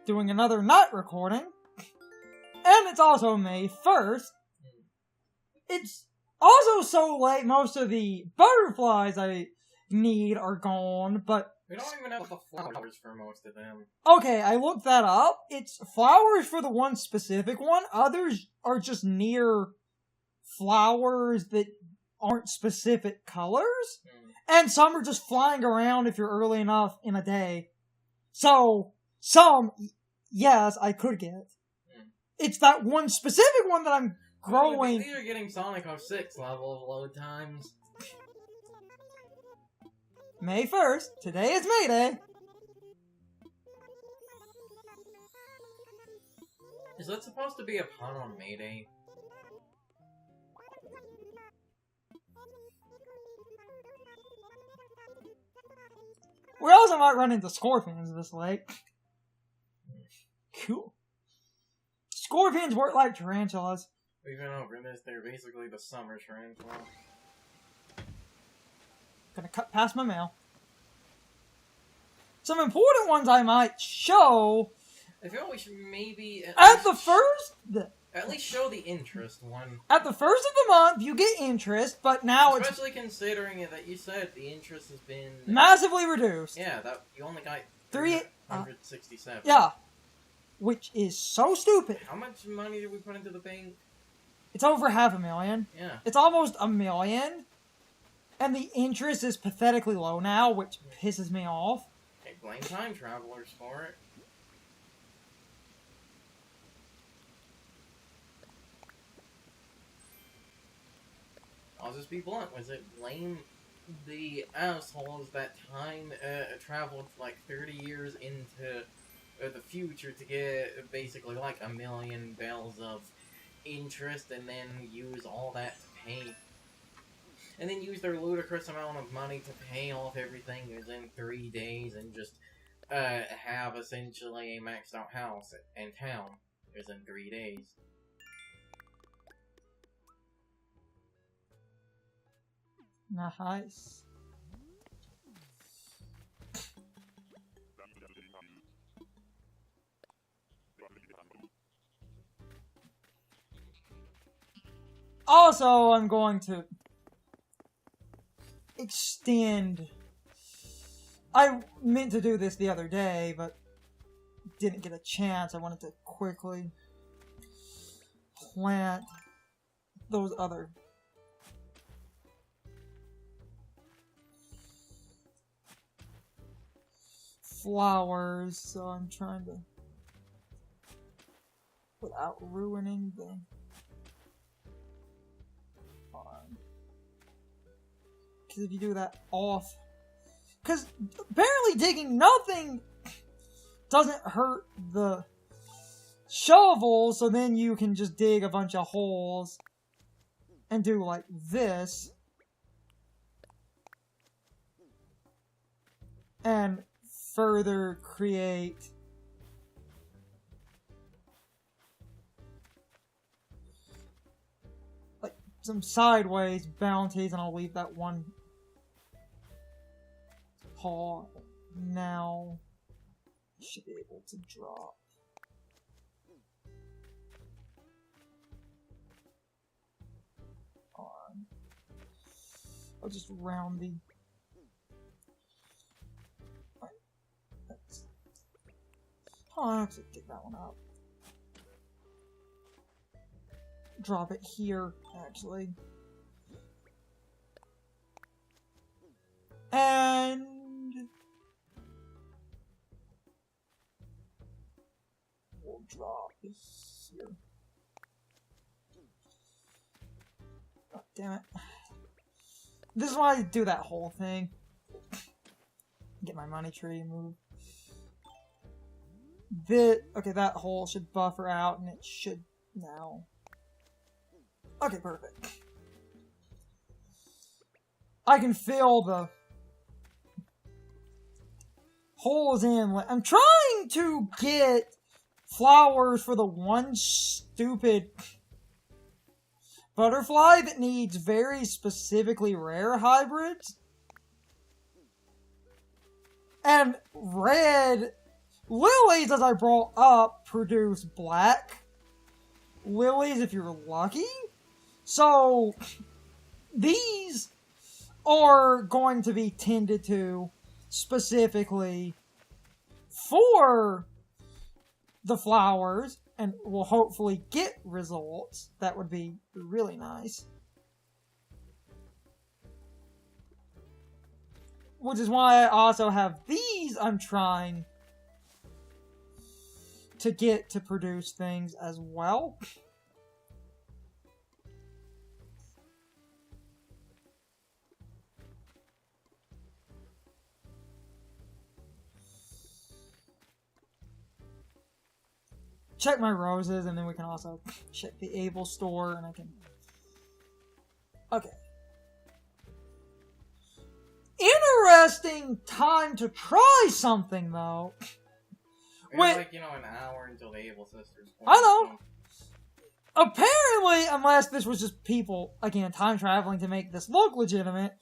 doing another night recording. And it's also May 1st. It's also so late, most of the butterflies I need are gone, but... We don't even have the flowers for most of them. Okay, I looked that up. It's flowers for the one specific one. Others are just near flowers that aren't specific colors. And some are just flying around if you're early enough in a day. So, some, yes, I could get. It's that one specific one that I'm growing. These are getting Sonic 06 level of load times. May 1st. Today is May Day. Is that supposed to be a pun on May Day? We also might run into scorpions this late. Cool. Scorpions work like tarantulas. We've been over this, they're basically the summer tarantula. Gonna cut past my mail. Some important ones I might show. I feel we should maybe at least show the interest one. At the first of the month, you get interest, but now especially considering that you said the interest has been massively reduced. Yeah, that you only got 367. Yeah, which is so stupid. How much money did we put into the bank? It's over $500,000. Yeah, it's almost $1 million, and the interest is pathetically low now, which pisses me off. Hey, blame time travelers for it. I'll just be blunt. Was it blame the assholes that time traveled like 30 years into the future to get basically like 1 million bells of interest and then use all that to pay? And then use their ludicrous amount of money to pay off everything within 3 days and just have essentially a maxed out house and town within 3 days. Nice. Also, I'm going to extend. I meant to do this the other day, but didn't get a chance. I wanted to quickly plant those other flowers, so I'm trying to, without ruining the farm. Because if you do that off, because apparently digging nothing doesn't hurt the shovel, so then you can just dig a bunch of holes and do like this. And further create like some sideways bounties, and I'll leave that one hole. Now should be able to drop. On. I'll just round the. I'll actually pick that one up. Drop it here, actually. And we'll drop this here. Oh, damn it. This is why I do that whole thing. Get my money tree moved. Okay, that hole should buffer out, and it should now. Okay, perfect. I can fill the holes in. I'm trying to get flowers for the one stupid butterfly that needs very specifically rare hybrids. And red Lilies, as I brought up, produce black lilies if you're lucky. So, these are going to be tended to specifically for the flowers, and will hopefully get results. That would be really nice. Which is why I also have these I'm trying to get to produce things as well. Check my roses, and then we can also check the Able store, and I can... Okay. Interesting time to try something, though. It's like, an hour until the Able Sisters. I know. Apparently, unless this was just people, again, time traveling to make this look legitimate,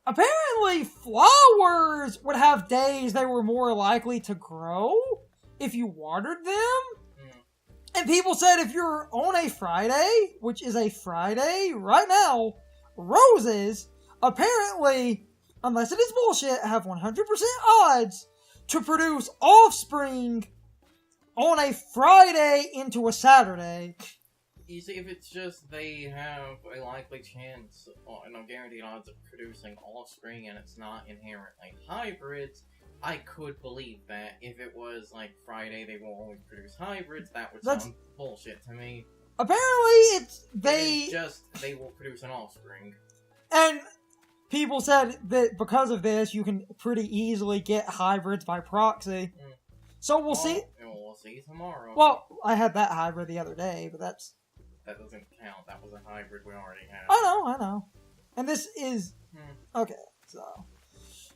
apparently flowers would have days they were more likely to grow if you watered them. And people said if you're on a Friday, which is a Friday right now, roses, apparently, unless it is bullshit, have 100% odds to produce offspring on a Friday into a Saturday. You see, if it's just they have a likely chance, guaranteed odds of producing offspring and it's not inherently hybrids, I could believe that. If it was like Friday, they will always produce hybrids, that would sound bullshit to me. Apparently, they will produce an offspring. And people said that because of this, you can pretty easily get hybrids by proxy. So we'll see. We'll see tomorrow. Well, I had that hybrid the other day, but that doesn't count. That was a hybrid we already had. I know. And this is... Okay, so...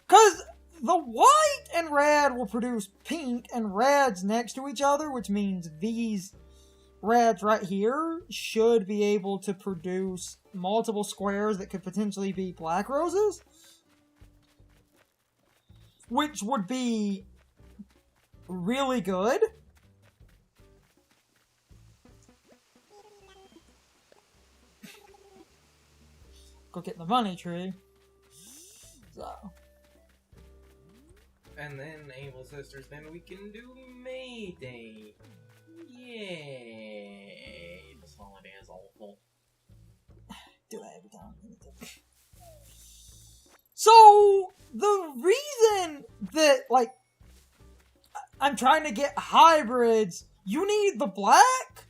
Because the white and red will produce pink, and reds next to each other, which means these reds right here should be able to produce multiple squares that could potentially be black roses. Which would be really good. Go get the money tree. So. And then Able Sisters, then we can do Mayday. Yay! This holiday is awful. Do that every time. So, the reason that, I'm trying to get hybrids, you need the black,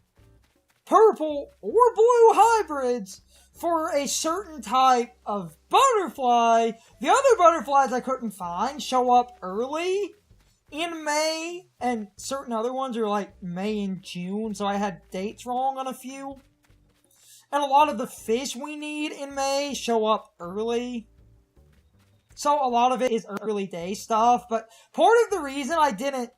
purple, or blue hybrids for a certain type of butterfly. The other butterflies I couldn't find show up early in May, and certain other ones are like May and June, so I had dates wrong on a few. And a lot of the fish we need in May show up early. So a lot of it is early day stuff, but part of the reason I didn't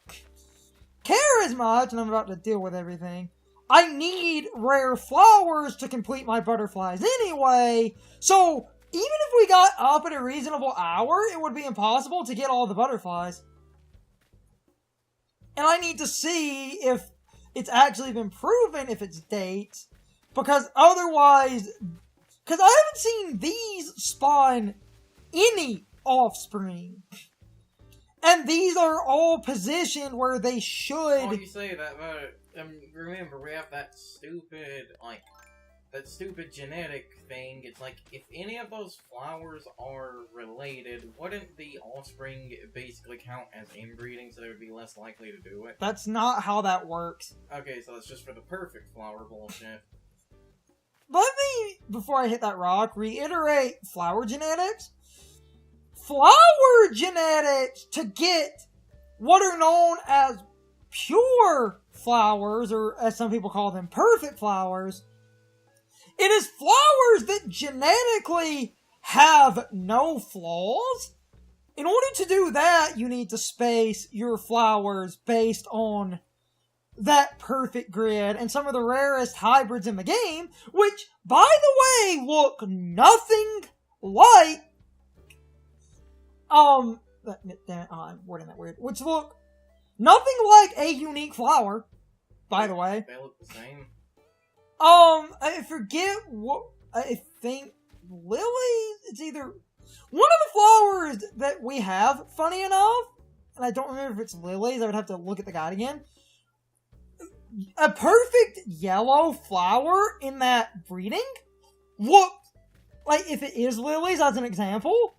care as much, and I'm about to deal with everything, I need rare flowers to complete my butterflies anyway, so even if we got up at a reasonable hour, it would be impossible to get all the butterflies. And I need to see if it's actually been proven if it's dates, because otherwise, because I haven't seen these spawn any offspring. And these are all positioned where they should. Oh, you say that, but remember, we have that stupid genetic thing. It's like, if any of those flowers are related, wouldn't the offspring basically count as inbreeding, so they would be less likely to do it? That's not how that works. Okay, so that's just for the perfect flower bullshit. Let me, before I hit that rock, reiterate flower genetics. Flower genetics to get what are known as pure flowers, or as some people call them, perfect flowers. It is flowers that genetically have no flaws. In order to do that, you need to space your flowers based on that perfect grid, and some of the rarest hybrids in the game, which, by the way, look nothing like damn it, I'm wording that weird. Which look Nothing like a unique flower, by the way. They look the same. I forget what, I think lilies, it's either one of the flowers that we have, funny enough, and I don't remember if it's lilies, I would have to look at the guide again. A perfect yellow flower in that breeding looked like, if it is lilies as an example,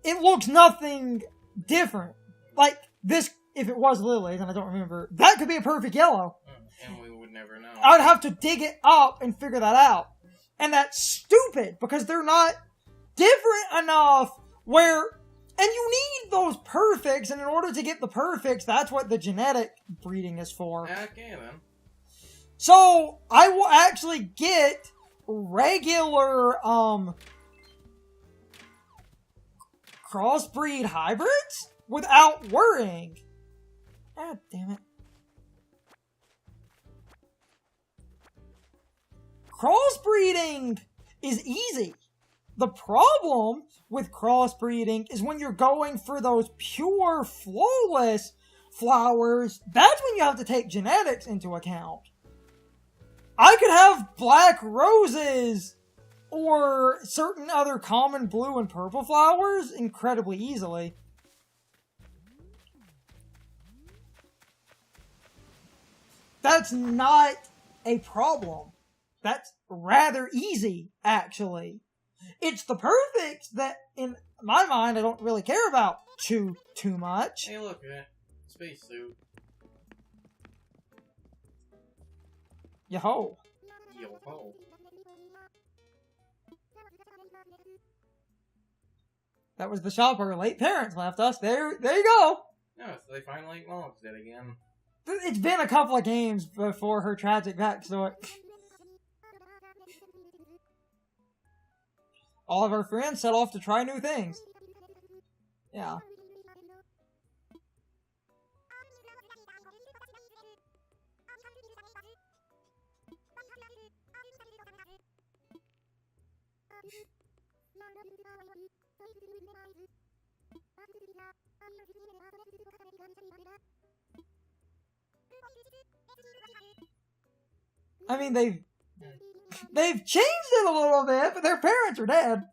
it looks nothing different. Like this, if it was lilies, and I don't remember, that could be a perfect yellow. And we would never know. I would have to dig it up and figure that out. And that's stupid, because they're not different enough where... And you need those perfects, and in order to get the perfects, that's what the genetic breeding is for. Okay, then. So, I will actually get regular, crossbreed hybrids without worrying. God damn it. Crossbreeding is easy. The problem with crossbreeding is when you're going for those pure, flawless flowers, that's when you have to take genetics into account. I could have black roses or certain other common blue and purple flowers incredibly easily. That's not a problem. That's rather easy, actually. It's the perfects that, in my mind, I don't really care about too much. Hey, look at it. Spacesuit. Yo-ho. Yo-ho. That was the shop our late parents left us. There you go. No, so they finally acknowledged it again. It's been a couple of games before her tragic backstory. All of our friends set off to try new things. Yeah. I mean, they've changed it a little bit, but their parents are dead.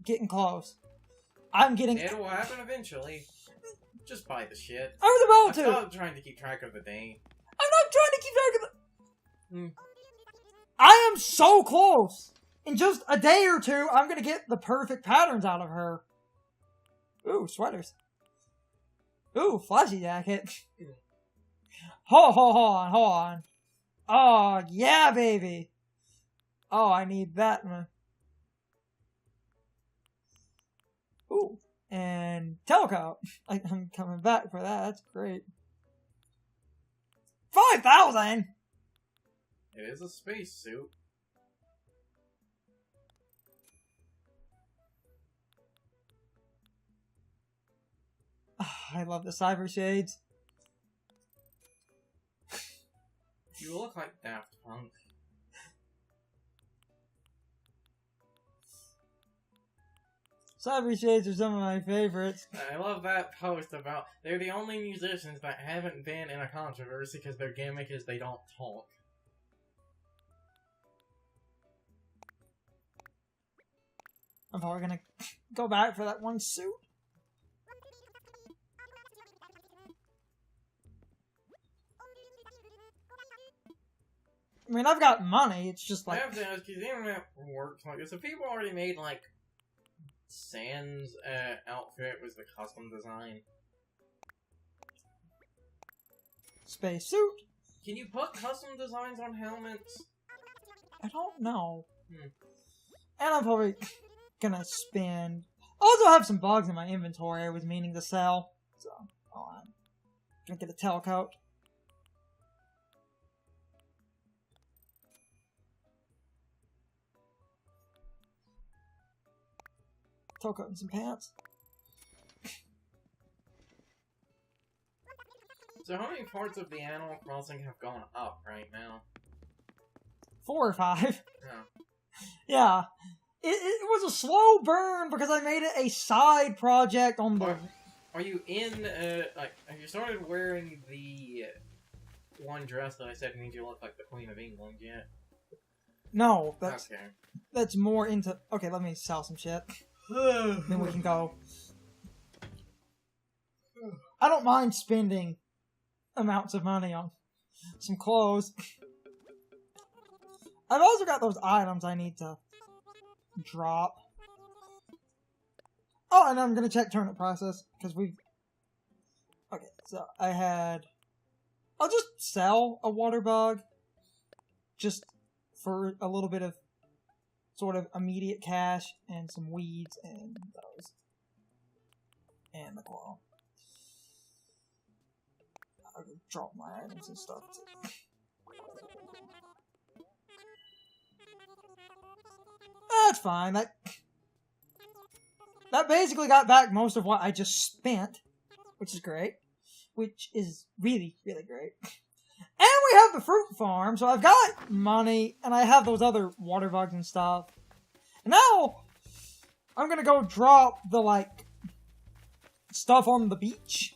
Getting close. I'm getting... It will happen eventually. Just buy the shit. I was about to! Stop trying to keep track of the day. I'm not trying to keep track of the... I am so close! In just a day or two, I'm gonna get the perfect patterns out of her. Ooh, sweaters. Ooh, flashy jacket. Hold on. Oh, yeah, baby. Oh, I need that one. Ooh, and Teleco. I'm coming back for that. That's great. 5,000! It is a spacesuit. I love the cyber shades. You look like Daft Punk. Cyber shades are some of my favorites. I love that post about they're the only musicians that haven't been in a controversy because their gimmick is they don't talk. I'm probably gonna go back for that one suit. I mean, I've got money, it's just like... I have to ask you, the internet works like this. If people already made, like, Sans outfit was the custom design. Space suit? Can you put custom designs on helmets? I don't know. And I'm probably gonna spend... I also have some bugs in my inventory I was meaning to sell. So, hold on. Gonna get a tailcoat. Tailcoat and some pants. So how many parts of the Animal Crossing have gone up right now? 4 or 5. Oh. Yeah. It was a slow burn because I made it a side project on the... Are you in, like, have you started wearing the one dress that I said means you look like the Queen of England yet? No, Okay. that's more into... Okay, let me sell some shit. Then we can go. I don't mind spending amounts of money on some clothes. I've also got those items I need to drop. Oh, and I'm gonna check turnip prices, because we've... Okay, so I had... I'll just sell a water bug, just for a little bit of sort of immediate cash, and some weeds, and those. And the coral. I'll drop my items and stuff, too. That's fine, that basically got back most of what I just spent, which is great. Which is really, really great. And we have the fruit farm, so I've got money, and I have those other water bugs and stuff. And now, I'm gonna go drop the, like, stuff on the beach.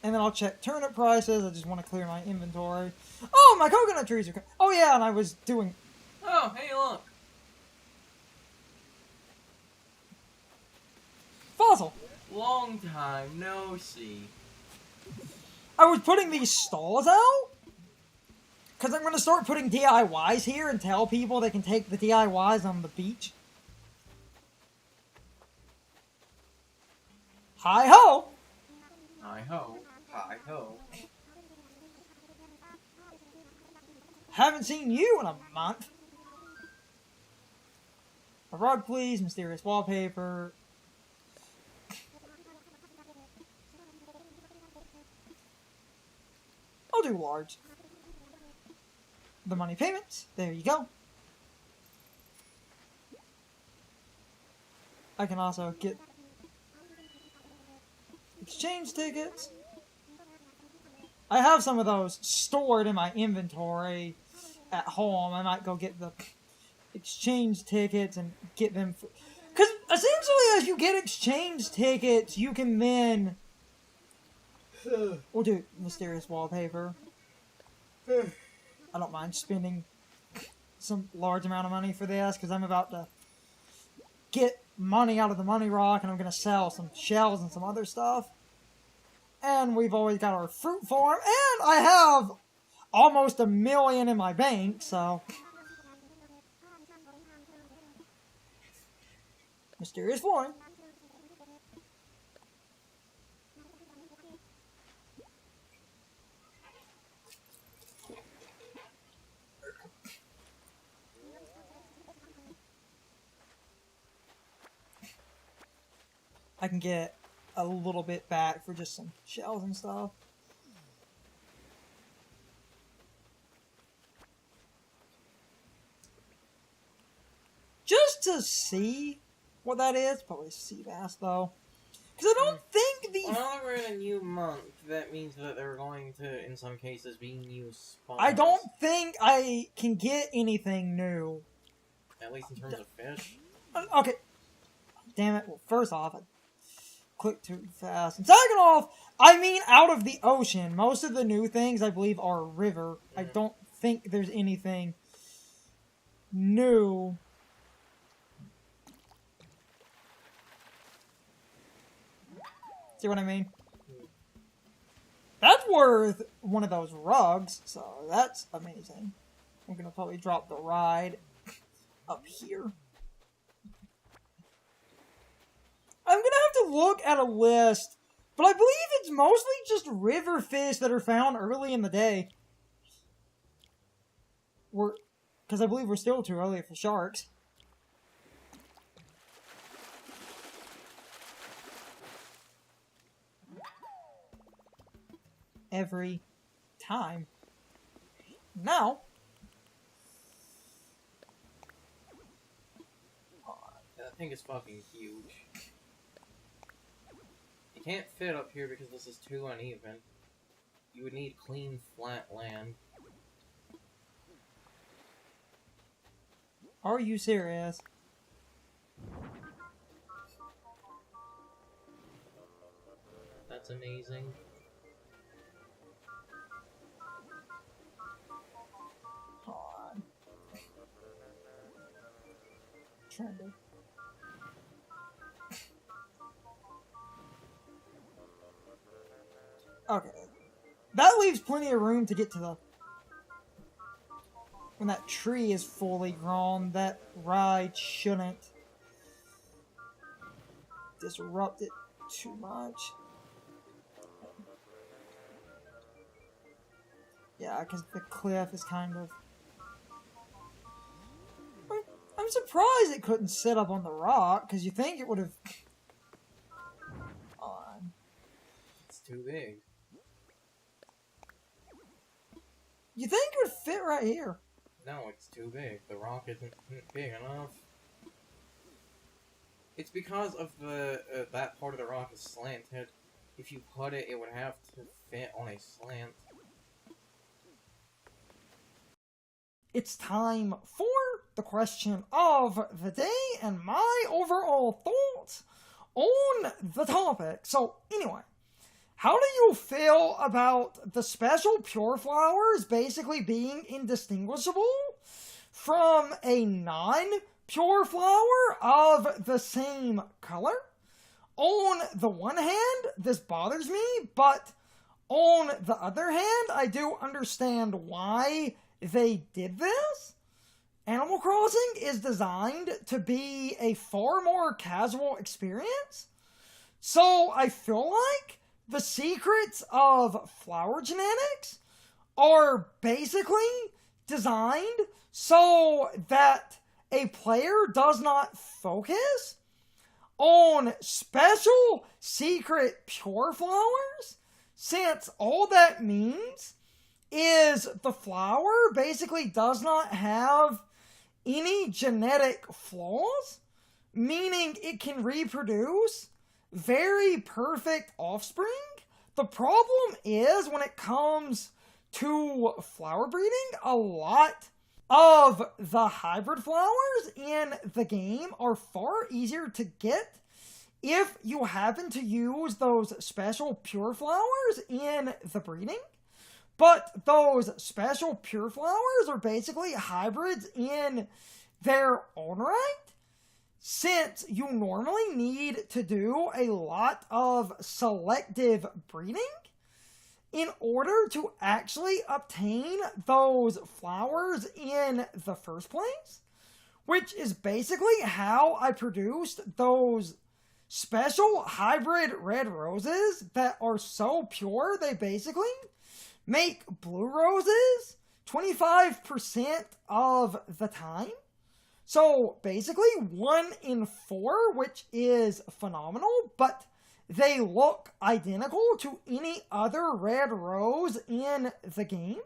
And then I'll check turnip prices. I just want to clear my inventory. Oh, my coconut trees are... Oh, yeah, and I was doing... Oh, hey, look. Fossil. Long time no see. I was putting these stalls out. Because I'm going to start putting DIYs here and tell people they can take the DIYs on the beach. Hi-ho. Hi-ho. Hi-ho. Haven't seen you in a month. A rug, please. Mysterious wallpaper. I'll do large. The money payments. There you go. I can also get exchange tickets. I have some of those stored in my inventory at home. I might go get the exchange tickets and get them. Because essentially, as you get exchange tickets, you can then... We'll do mysterious wallpaper. I don't mind spending some large amount of money for this, because I'm about to get money out of the money rock, and I'm going to sell some shells and some other stuff. And we've always got our fruit farm, and I have almost $1 million in my bank, so... Mysterious flooring. I can get a little bit back for just some shells and stuff. Just to see what that is. Probably sea bass, though. Because I don't think the... Well, we're in a new month. That means that they're going to, in some cases, be new spawns. I don't think I can get anything new. At least in terms of fish. Okay. Damn it. Well, first off, I clicked too fast. And second off, I mean out of the ocean. Most of the new things, I believe, are river. I don't think there's anything new. See what I mean? That's worth one of those rugs, so that's amazing. I'm gonna probably drop the ride up here. I'm gonna have to look at a list, but I believe it's mostly just river fish that are found early in the day. Because I believe we're still too early for sharks. Every time. Now, that thing is fucking huge. can't fit up here because this is too uneven. You would need clean, flat land. Are you serious? That's amazing. Hold on. Trying to... Okay. That leaves plenty of room to get to the... When that tree is fully grown, that ride shouldn't disrupt it too much. Yeah, because the cliff is kind of... I'm surprised it couldn't sit up on the rock, because you think it would have... On. It's too big. You think it would fit right here? No, it's too big. The rock isn't big enough. It's because of the that part of the rock is slanted. If you put it, it would have to fit on a slant. It's time for the question of the day and my overall thoughts on the topic. So, anyway, how do you feel about the special pure flowers basically being indistinguishable from a non-pure flower of the same color? On the one hand, this bothers me, but on the other hand, I do understand why they did this. Animal Crossing is designed to be a far more casual experience, so I feel like the secrets of flower genetics are basically designed so that a player does not focus on special secret pure flowers, since all that means is the flower basically does not have any genetic flaws, meaning it can reproduce very perfect offspring. The problem is when it comes to flower breeding, a lot of the hybrid flowers in the game are far easier to get if you happen to use those special pure flowers in the breeding. But those special pure flowers are basically hybrids in their own right, since you normally need to do a lot of selective breeding in order to actually obtain those flowers in the first place, which is basically how I produced those special hybrid red roses that are so pure they basically make blue roses 25% of the time. So basically 1 in 4, which is phenomenal, but they look identical to any other red rose in the game.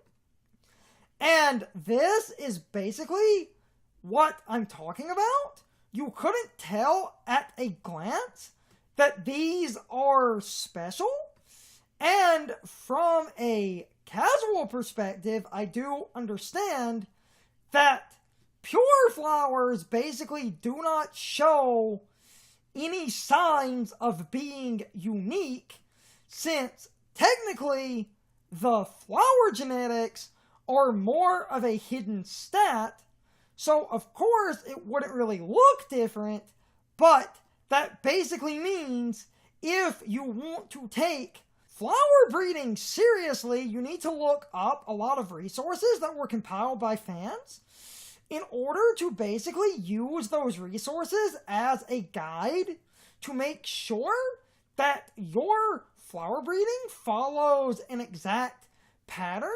And this is basically what I'm talking about. You couldn't tell at a glance that these are special. And from a casual perspective, I do understand that pure flowers basically do not show any signs of being unique, since technically the flower genetics are more of a hidden stat, so of course it wouldn't really look different, but that basically means if you want to take flower breeding seriously, you need to look up a lot of resources that were compiled by fans in order to basically use those resources as a guide to make sure that your flower breeding follows an exact pattern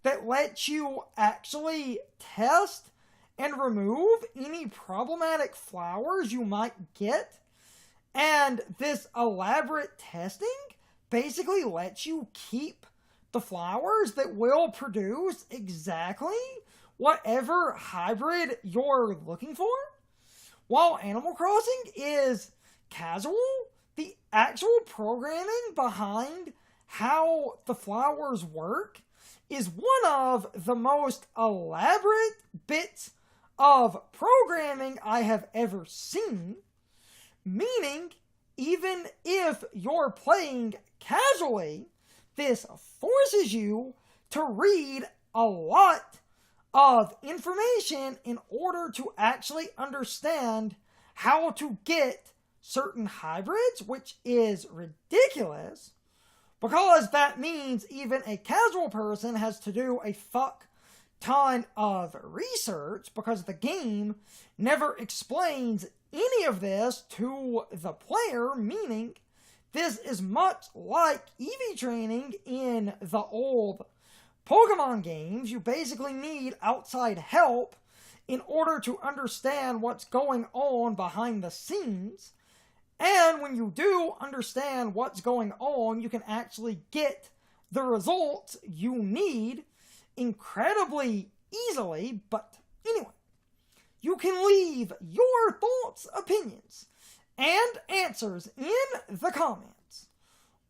that lets you actually test and remove any problematic flowers you might get. And this elaborate testing basically lets you keep the flowers that will produce exactly whatever hybrid you're looking for. While Animal Crossing is casual, the actual programming behind how the flowers work is one of the most elaborate bits of programming I have ever seen, meaning even if you're playing casually, this forces you to read a lot of information in order to actually understand how to get certain hybrids, which is ridiculous, because that means even a casual person has to do a fuck ton of research, because the game never explains any of this to the player, meaning this is much like EV training in the old Pokemon games. You basically need outside help in order to understand what's going on behind the scenes. And when you do understand what's going on, you can actually get the results you need incredibly easily. But anyway, you can leave your thoughts, opinions, and answers in the comments.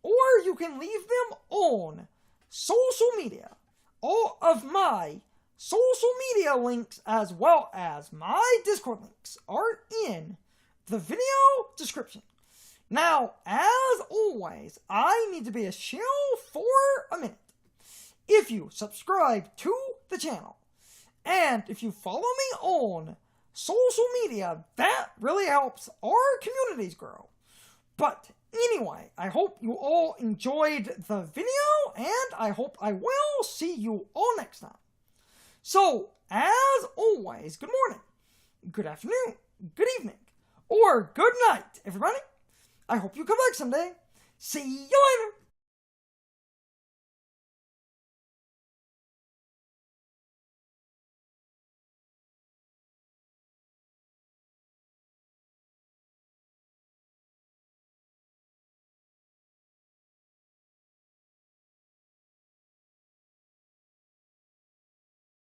Or you can leave them on social media. All of my social media links, as well as my Discord links, are in the video description. Now, as always, I need to be a shill for a minute. If you subscribe to the channel, and if you follow me on social media, that really helps our communities grow. But anyway, I hope you all enjoyed the video, and I hope I will see you all next time. So, as always, good morning, good afternoon, good evening, or good night, everybody. I hope you come back someday. See you later.